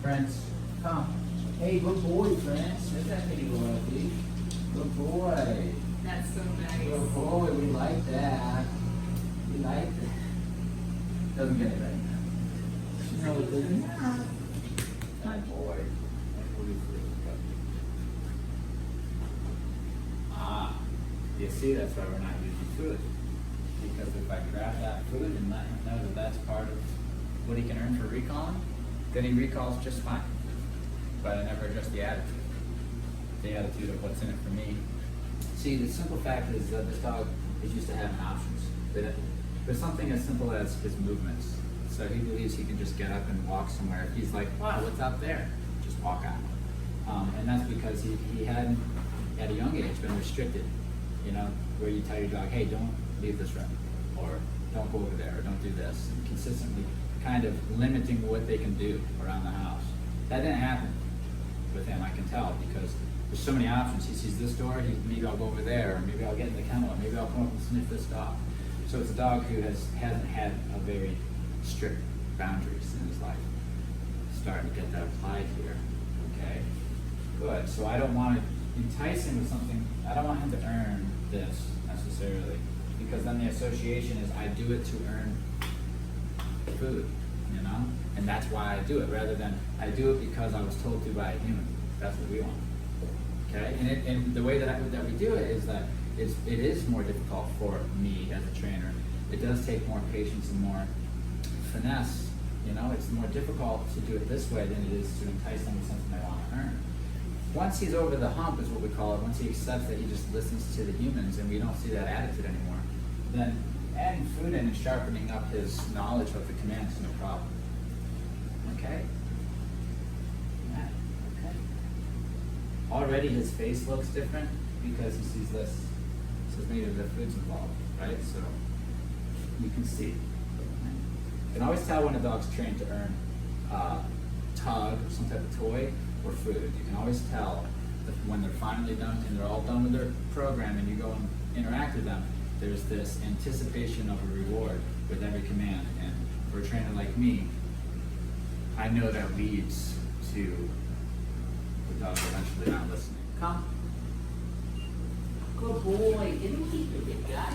Prince, come. Hey, good boy, Prince. There's that kitty loyalty. Good boy. That's so nice. Good boy. We like that. We like that. Doesn't get it right now. She's always doing that. Good boy. Ah, you see, that's why we're not using food. Because if I grab that food and let him know that that's part of what he can earn for recalling, then he recalls just fine. But I never adjust the attitude of what's in it for me. See, the simple fact is that this dog is used to having options. There's something as simple as his movements. So he believes he can just get up and walk somewhere. He's like, wow, what's out there? Just walk out. And that's because he hadn't, at a young age, been restricted. You know, where you tell your dog, hey, don't leave this room, or don't go over there, or don't do this. And consistently kind of limiting what they can do around the house. That didn't happen with him, I can tell, because there's so many options. He sees this door, maybe I'll go over there, or maybe I'll get in the kennel, or maybe I'll come up and sniff this dog. So it's a dog who hasn't had a very strict boundaries in his life. Starting to get that applied here, okay? Good, so I don't want to entice him with something, I don't want him to earn this necessarily, because then the association is I do it to earn food, you know? And that's why I do it, rather than I do it because I was told to by a human. That's what we want, okay? And the way that we do it is that it is more difficult for me as a trainer. It does take more patience and more finesse, you know? It's more difficult to do it this way than it is to entice them with something they want to earn. Once he's over the hump, is what we call it, once he accepts that he just listens to the humans and we don't see that attitude anymore, then adding food in and sharpening up his knowledge of the commands is no problem. Okay? Yeah, okay. Already his face looks different because he sees this. So maybe the food's involved, right? So you can see. You can always tell when a dog's trained to earn tug or some type of toy or food. You can always tell that when they're finally done and they're all done with their program and you go and interact with them, there's this anticipation of a reward with every command. And for a trainer like me, I know that leads to the dog eventually not listening. Come. Good boy. Didn't he? Good guy.